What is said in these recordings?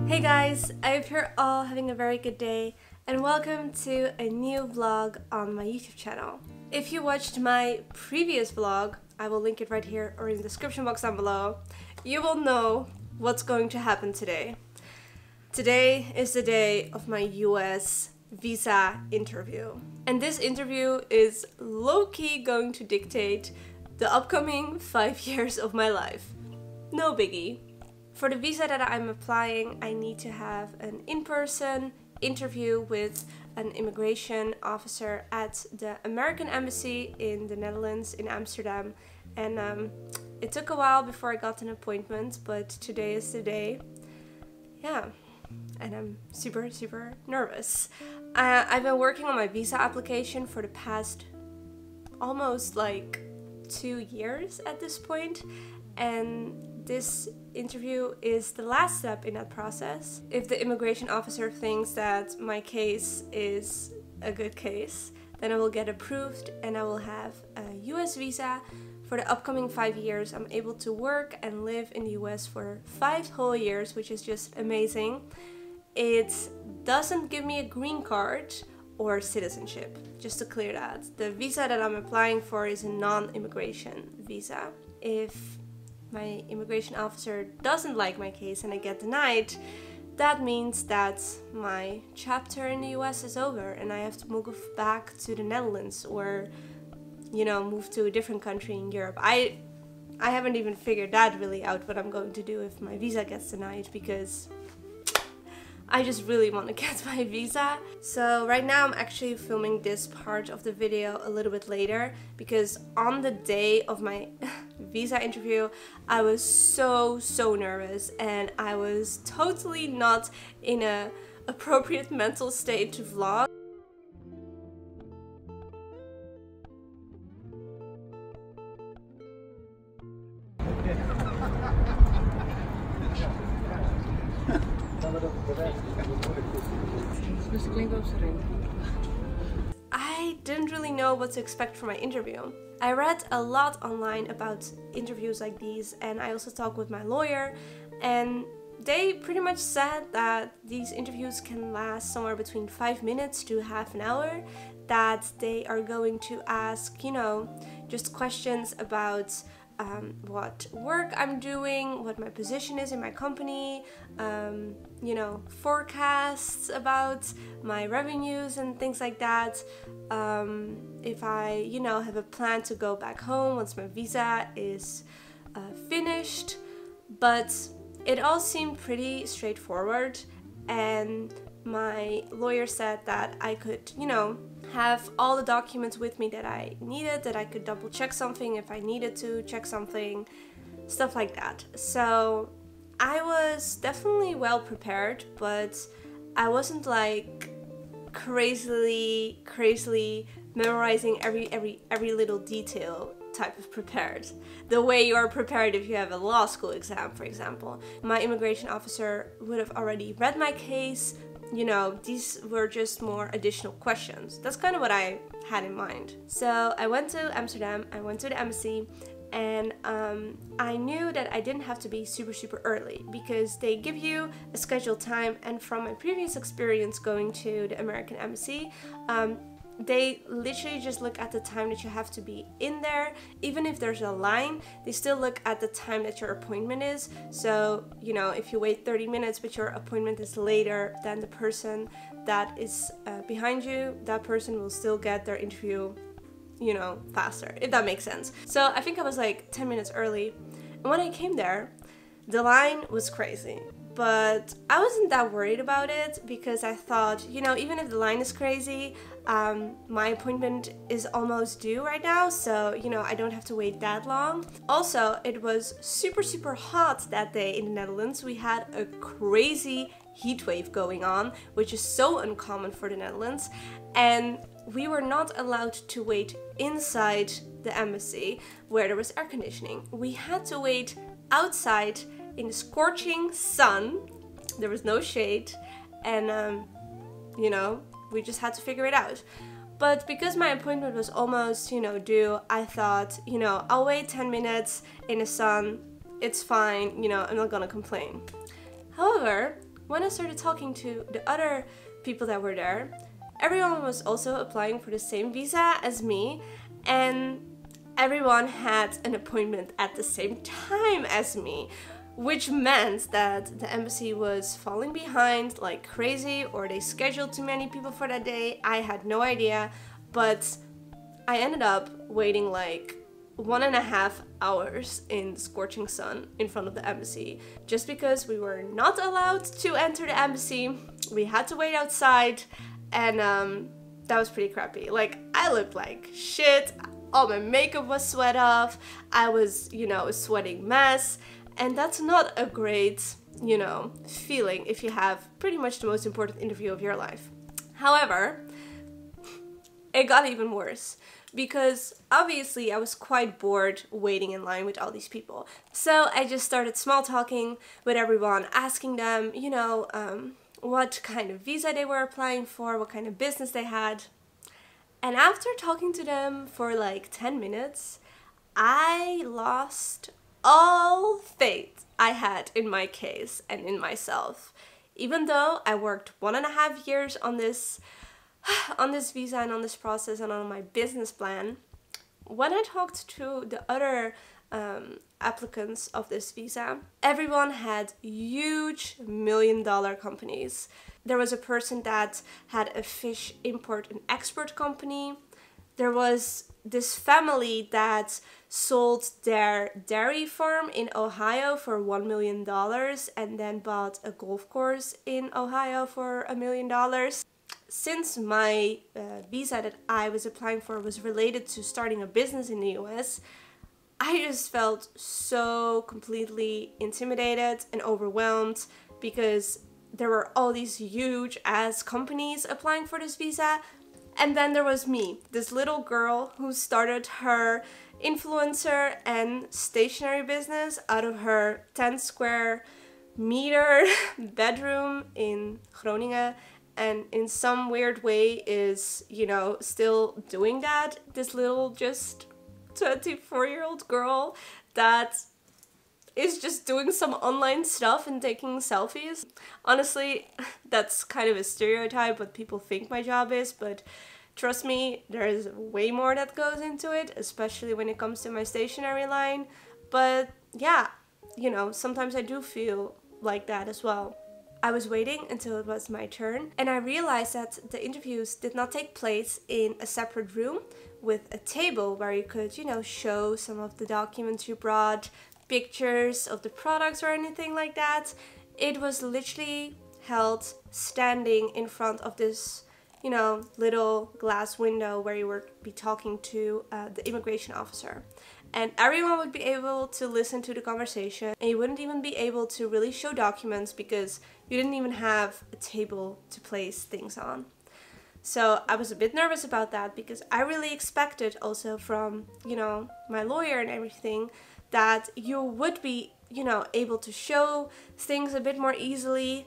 Hey guys, I hope you're all having a very good day and welcome to a new vlog on my YouTube channel. If you watched my previous vlog, I will link it right here or in the description box down below, you will know what's going to happen today. Today is the day of my US visa interview. And this interview is low-key going to dictate the upcoming 5 years of my life. No biggie. For the visa that I'm applying, I need to have an in-person interview with an immigration officer at the American Embassy in the Netherlands, in Amsterdam. And it took a while before I got an appointment, but today is the day. Yeah, and I'm super nervous. I've been working on my visa application for the past almost like 2 years at this point, and this interview is the last step in that process. If the immigration officer thinks that my case is a good case, then I will get approved and I will have a US visa for the upcoming 5 years. I'm able to work and live in the US for 5 whole years, which is just amazing. It doesn't give me a green card or citizenship, just to clear that. The visa that I'm applying for is a non-immigration visa. If my immigration officer doesn't like my case and I get denied, that means that my chapter in the US is over and I have to move back to the Netherlands or, you know, move to a different country in Europe. I haven't even figured that really out, what I'm going to do if my visa gets denied, because I just really want to get my visa. So right now I'm actually filming this part of the video a little bit later, because on the day of my visa interview I was so nervous and I was totally not in a appropriate mental state to vlog. I didn't really know what to expect from my interview. I read a lot online about interviews like these, and I also talked with my lawyer, and they pretty much said that these interviews can last somewhere between 5 minutes to half an hour, that they are going to ask, you know, just questions about what work I'm doing, what my position is in my company, you know, forecasts about my revenues and things like that. If I, you know, have a plan to go back home once my visa is finished. But it all seemed pretty straightforward, and my lawyer said that I could, you know, have all the documents with me that I needed, that I could double check something if I needed to check something, stuff like that. So I was definitely well prepared, but I wasn't like crazily memorizing every little detail type of prepared, the way you are prepared if you have a law school exam, for example. My immigration officer would have already read my case. You know, these were just more additional questions. That's kind of what I had in mind. So I went to Amsterdam, I went to the embassy, and I knew that I didn't have to be super early, because they give you a scheduled time, and from my previous experience going to the American Embassy, they literally just look at the time that you have to be in there. Even if there's a line, they still look at the time that your appointment is. So, you know, if you wait 30 minutes but your appointment is later than the person that is behind you, that person will still get their interview, you know, faster, if that makes sense. So I think I was like 10 minutes early, and when I came there, the line was crazy. But I wasn't that worried about it, because I thought, you know, even if the line is crazy, my appointment is almost due right now, so, you know, I don't have to wait that long. Also, it was super hot that day in the Netherlands. We had a crazy heat wave going on, which is so uncommon for the Netherlands, and we were not allowed to wait inside the embassy where there was air conditioning. We had to wait outside in the scorching sun. There was no shade, and you know, we just had to figure it out. But because my appointment was almost, you know, due, I thought, you know, I'll wait 10 minutes in the sun, it's fine, you know, I'm not gonna complain. However, when I started talking to the other people that were there, everyone was also applying for the same visa as me, and everyone had an appointment at the same time as me, which meant that the embassy was falling behind like crazy, or they scheduled too many people for that day. I had no idea, but I ended up waiting like 1.5 hours in the scorching sun in front of the embassy, just because we were not allowed to enter the embassy. We had to wait outside, and that was pretty crappy. Like, I looked like shit, all my makeup was sweat off, I was, you know, a sweating mess, and that's not a great, you know, feeling if you have pretty much the most important interview of your life. However, it got even worse, because obviously I was quite bored waiting in line with all these people. So I just started small talking with everyone, asking them, you know, what kind of visa they were applying for, what kind of business they had. And after talking to them for like 10 minutes, I lost all faith I had in my case and in myself. Even though I worked 1.5 years on this visa and on this process and on my business plan, when I talked to the other applicants of this visa, everyone had huge million-dollar companies. There was a person that had a fish import and export company. There was this family that sold their dairy farm in Ohio for $1 million and then bought a golf course in Ohio for $1 million. Since my visa that I was applying for was related to starting a business in the US, I just felt so completely intimidated and overwhelmed, because there were all these huge ass companies applying for this visa. And then there was me, this little girl who started her influencer and stationery business out of her 10 square meter bedroom in Groningen, and in some weird way is, you know, still doing that. This little just 24-year-old girl that is just doing some online stuff and taking selfies. Honestly, that's kind of a stereotype what people think my job is, but trust me, there's way more that goes into it, especially when it comes to my stationery line. But yeah, you know, sometimes I do feel like that as well. I was waiting until it was my turn, and I realized that the interviews did not take place in a separate room with a table where you could, you know, show some of the documents you brought, pictures of the products or anything like that. It was literally held standing in front of this, you know, little glass window where you would be talking to the immigration officer. And everyone would be able to listen to the conversation, and you wouldn't even be able to really show documents because you didn't even have a table to place things on. So I was a bit nervous about that, because I really expected also from, you know, my lawyer and everything that you would be, you know, able to show things a bit more easily.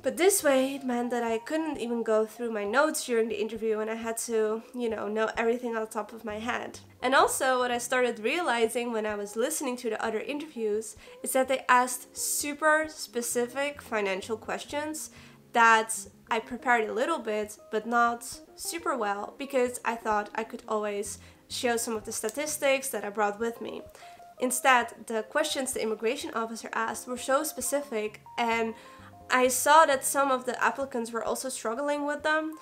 But this way it meant that I couldn't even go through my notes during the interview, and I had to, you know everything on the top of my head. And also what I started realizing when I was listening to the other interviews is that they asked super specific financial questions that I prepared a little bit, but not super well, because I thought I could always show some of the statistics that I brought with me. Instead, the questions the immigration officer asked were so specific, and I saw that some of the applicants were also struggling with them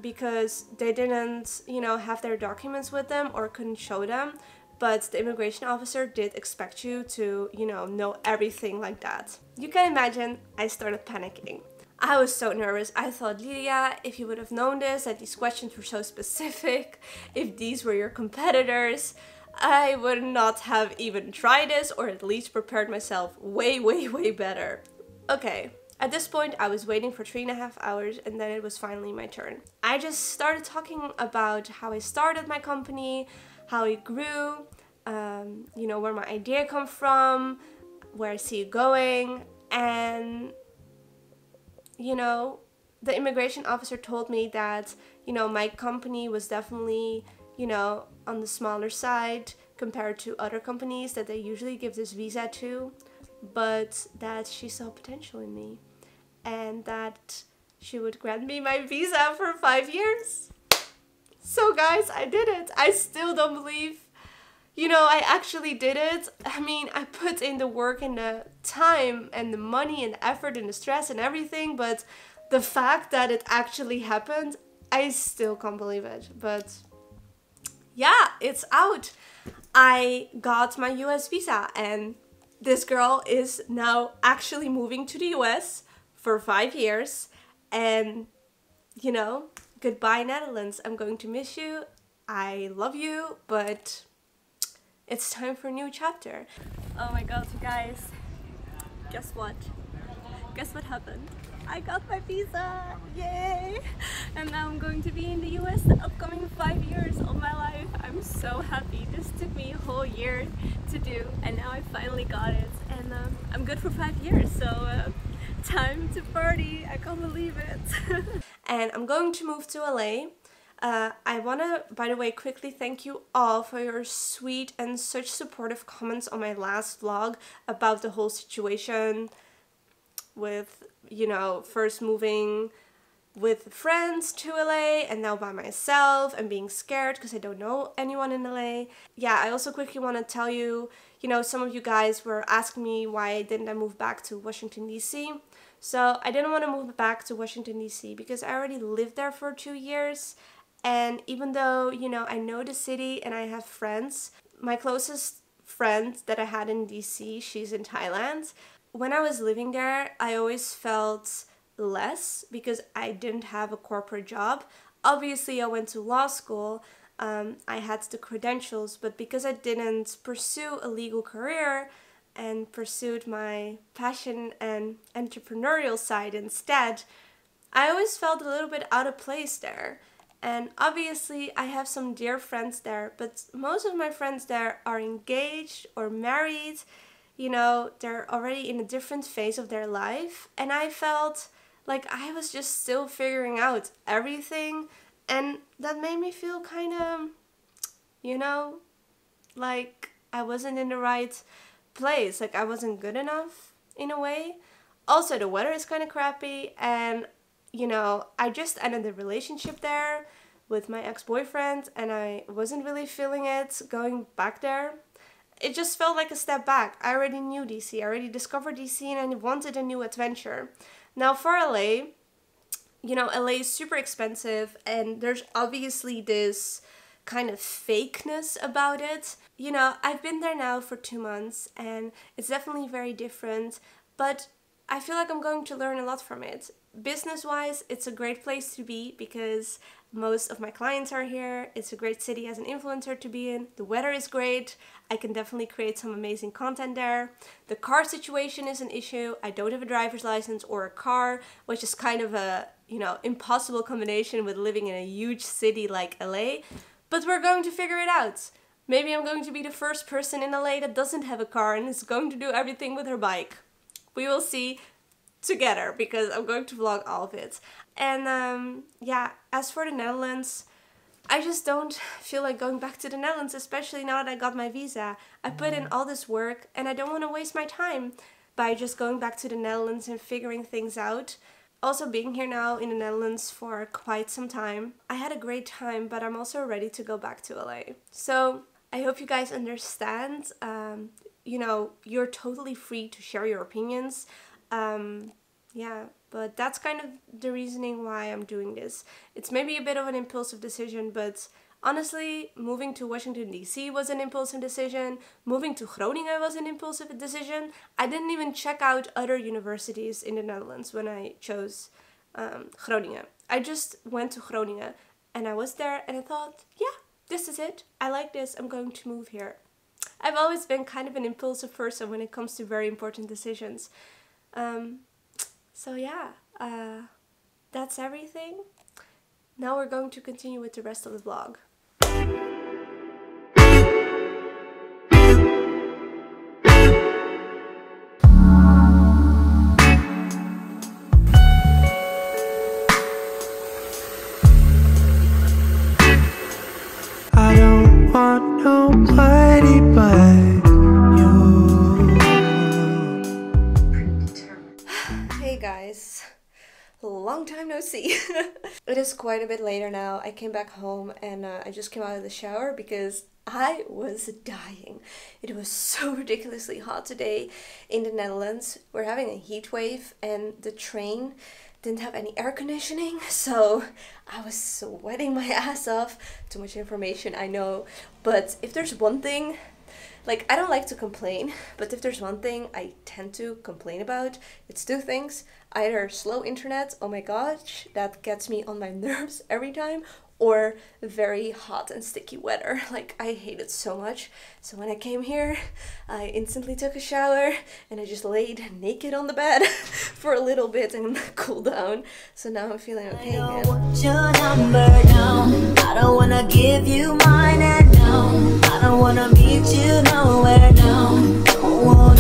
because they didn't, you know, have their documents with them or couldn't show them. But the immigration officer did expect you to, you know everything like that. You can imagine I started panicking. I was so nervous. I thought, Lilia, if you would have known this, that these questions were so specific, if these were your competitors, I would not have even tried this, or at least prepared myself way, way, way better. Okay, at this point I was waiting for 3.5 hours, and then it was finally my turn. I just started talking about how I started my company, how it grew, you know, where my idea come from, where I see it going, and you know, the immigration officer told me that, you know, my company was definitely, you know, on the smaller side compared to other companies that they usually give this visa to, but that she saw potential in me. and that she would grant me my visa for 5 years. So guys, I did it. I still don't believe, you know, I actually did it. I mean, I put in the work and the time and the money and the effort and the stress and everything, but the fact that it actually happened, I still can't believe it. But yeah, it's out. I got my US visa, and this girl is now actually moving to the US for 5 years. And, you know, goodbye Netherlands. I'm going to miss you. I love you, but it's time for a new chapter. Oh my god, you guys. Guess what? Guess what happened? I got my visa! Yay! And now I'm going to be in the US the upcoming 5 years of my life. I'm so happy. This took me a whole year to do, and now I finally got it. And I'm good for 5 years, so time to party. I can't believe it. And I'm going to move to LA. I want to, by the way, quickly thank you all for your sweet and such supportive comments on my last vlog about the whole situation with, you know, first moving with friends to LA and now by myself and being scared because I don't know anyone in LA. Yeah, I also quickly want to tell you, you know, some of you guys were asking me why didn't I move back to Washington DC. So I didn't want to move back to Washington DC because I already lived there for 2 years. And even though, you know, I know the city and I have friends, my closest friend that I had in DC, she's in Thailand. When I was living there, I always felt less because I didn't have a corporate job. Obviously, I went to law school. I had the credentials, but because I didn't pursue a legal career and pursued my passion and entrepreneurial side instead, I always felt a little bit out of place there. And obviously I have some dear friends there, but most of my friends there are engaged or married. You know, they're already in a different phase of their life. And I felt like I was just still figuring out everything. And that made me feel kind of, you know, like I wasn't in the right place. Like I wasn't good enough in a way. Also, the weather is kind of crappy, and you know, I just ended the relationship there with my ex-boyfriend and I wasn't really feeling it going back there. It just felt like a step back. I already knew DC, I already discovered DC, and I wanted a new adventure. Now for LA, you know, LA is super expensive and there's obviously this kind of fakeness about it. You know, I've been there now for 2 months and it's definitely very different, but I feel like I'm going to learn a lot from it. Business-wise, it's a great place to be because most of my clients are here. It's a great city as an influencer to be in. The weather is great. I can definitely create some amazing content there. The car situation is an issue. I don't have a driver's license or a car, which is kind of a, you know, impossible combination with living in a huge city like LA. But we're going to figure it out. Maybe I'm going to be the first person in LA that doesn't have a car and is going to do everything with her bike. We will see together because I'm going to vlog all of it. And yeah, as for the Netherlands, I just don't feel like going back to the Netherlands, especially now that I got my visa. I put in all this work and I don't want to waste my time by just going back to the Netherlands and figuring things out. Also, being here now in the Netherlands for quite some time, I had a great time, but I'm also ready to go back to LA. So I hope you guys understand. You know, you're totally free to share your opinions. Yeah, but that's kind of the reasoning why I'm doing this. It's maybe a bit of an impulsive decision, but honestly, moving to Washington DC was an impulsive decision. Moving to Groningen was an impulsive decision. I didn't even check out other universities in the Netherlands when I chose Groningen. I just went to Groningen and I was there and I thought, yeah, this is it. I like this. I'm going to move here. I've always been kind of an impulsive person when it comes to very important decisions. So yeah, that's everything. Now we're going to continue with the rest of the vlog. I don't want nobody but you. Hey guys, long time no see. It is quite a bit later now. I came back home and I just came out of the shower because I was dying. It was so ridiculously hot today in the Netherlands. We're having a heat wave and the train didn't have any air conditioning, so I was sweating my ass off. Too much information, I know, but if there's one thing, like, I don't like to complain, but if there's one thing I tend to complain about, it's two things. Either slow internet, oh my gosh, that gets me on my nerves every time, or very hot and sticky weather. Like, I hate it so much. So when I came here, I instantly took a shower and I just laid naked on the bed for a little bit and cooled down. So now I'm feeling okay again. I don't want your number down. I don't wanna give you mine and no. I don't wanna meet you nowhere now. Don't want